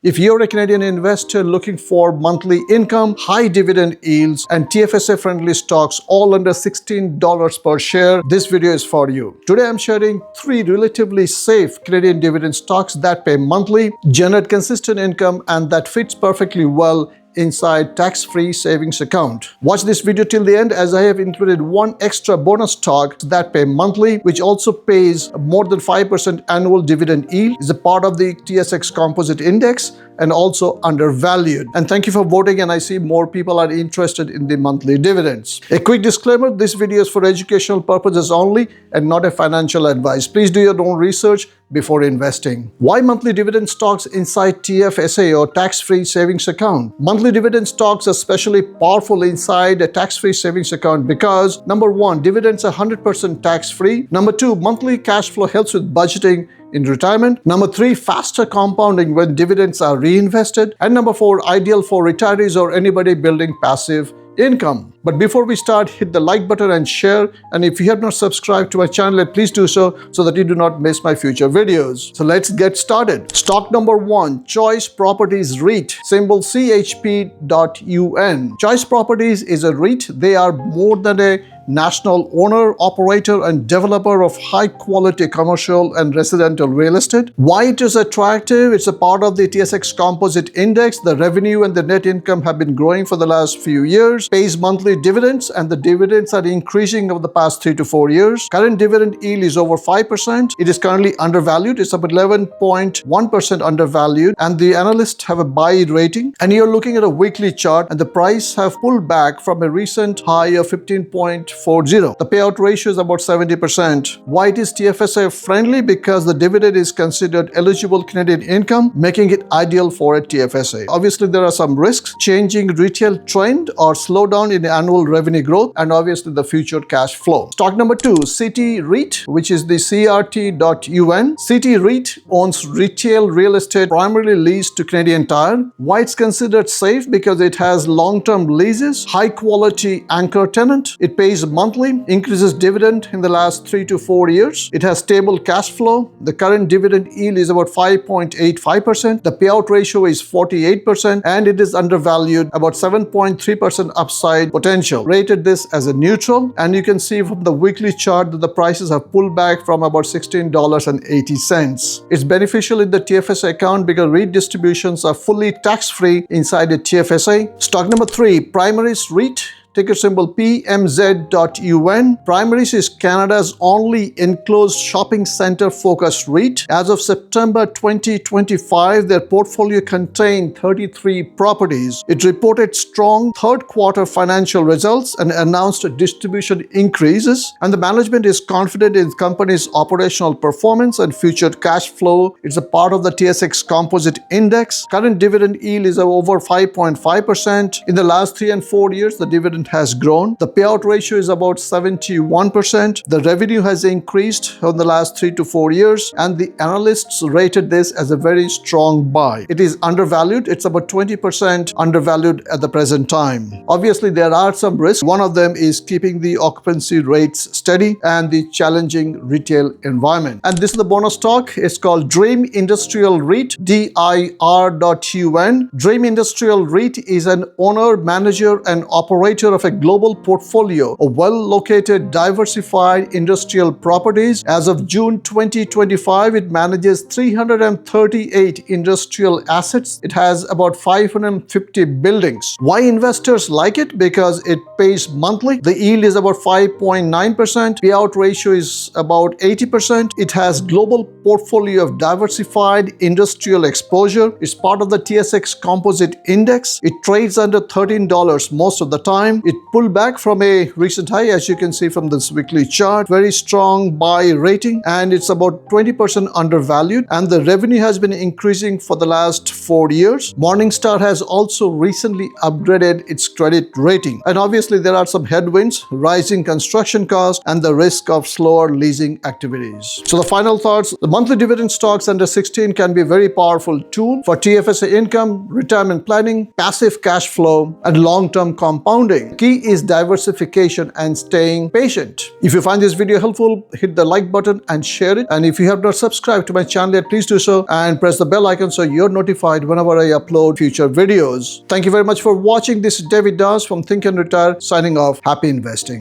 If you're a Canadian investor looking for monthly income, high dividend yields, and TFSA-friendly stocks all under $16 per share, this video is for you. Today I'm sharing 3 relatively safe Canadian dividend stocks that pay monthly, generate consistent income, and that fits perfectly well inside tax-free savings account. Watch this video till the end, as I have included one extra bonus stock that pay monthly, which also pays more than 5% annual dividend yield, is a part of the TSX Composite Index and also undervalued. And thank you for voting, and I see more people are interested in the monthly dividends. A quick disclaimer, this video is for educational purposes only and not a financial advice. Please do your own research before investing. Why monthly dividend stocks inside TFSA or tax-free savings account? Monthly dividend stocks are especially powerful inside a tax-free savings account because number 1, dividends are 100% tax-free. Number 2, monthly cash flow helps with budgeting in retirement. Number 3, faster compounding when dividends are reinvested. And number 4, ideal for retirees or anybody building passive income. But before we start, hit the like button and share. And if you have not subscribed to my channel, please do so that you do not miss my future videos. So let's get started. Stock number 1, Choice Properties REIT, symbol CHP.UN. Choice Properties is a REIT. They are more than a national owner, operator, and developer of high-quality commercial and residential real estate. Why it is attractive? It's a part of the TSX Composite Index. The revenue and the net income have been growing for the last few years, pays monthly dividends, and the dividends are increasing over the past 3 to 4 years. Current dividend yield is over 5%. It is currently undervalued. It's about 11.1% undervalued, and the analysts have a buy rating. And you're looking at a weekly chart, and the price have pulled back from a recent high of 15.40. The payout ratio is about 70%. Why it is TFSA friendly? Because the dividend is considered eligible Canadian income, making it ideal for a TFSA. Obviously, there are some risks: changing retail trend or slowdown in annual revenue growth, and obviously the future cash flow. Stock number 2, City REIT, which is the CRT.UN. City REIT owns retail real estate primarily leased to Canadian Tire. Why it's considered safe? Because it has long-term leases, high-quality anchor tenant. It pays monthly, increases dividend in the last 3 to 4 years. It has stable cash flow. The current dividend yield is about 5.85%. The payout ratio is 48%, and it is undervalued, about 7.3% upside potential. Rated this as a neutral, and you can see from the weekly chart that the prices have pulled back from about $16.80. It's beneficial in the TFSA account because REIT distributions are fully tax-free inside the TFSA. Stock number 3, Primaris REIT, ticker symbol PMZ.UN. Primaris is Canada's only enclosed shopping center focused REIT. As of September 2025, their portfolio contained 33 properties. It reported strong third quarter financial results and announced distribution increases, and the management is confident in the company's operational performance and future cash flow. It's a part of the TSX Composite Index. Current dividend yield is over 5.5%. In the last 3 and 4 years, the dividend has grown. The payout ratio is about 71%. The revenue has increased in the last 3 to 4 years, and the analysts rated this as a very strong buy. It is undervalued. It's about 20% undervalued at the present time. Obviously, there are some risks. One of them is keeping the occupancy rates steady and the challenging retail environment. And this is the bonus stock. It's called Dream Industrial REIT, DIR.UN. Dream Industrial REIT is an owner, manager, and operator of a global portfolio of well-located, diversified industrial properties. As of June 2025, it manages 338 industrial assets. It has about 550 buildings. Why investors like it? Because it pays monthly. The yield is about 5.9%. Payout ratio is about 80%. It has global portfolio of diversified industrial exposure. It's part of the TSX Composite Index. It trades under $13 most of the time. It pulled back from a recent high, as you can see from this weekly chart. Very strong buy rating, and it's about 20% undervalued, and the revenue has been increasing for the last 4 years. Morningstar has also recently upgraded its credit rating. And obviously there are some headwinds: rising construction costs and the risk of slower leasing activities. So the final thoughts: the monthly dividend stocks under 16 can be a very powerful tool for TFSA income, retirement planning, passive cash flow, and long-term compounding. play. Key is diversification and staying patient. If you find this video helpful, hit the like button and share it. And if you have not subscribed to my channel yet, please do so and press the bell icon so you're notified whenever I upload future videos. Thank you very much for watching. This is David Das from Think and Retire signing off. Happy investing.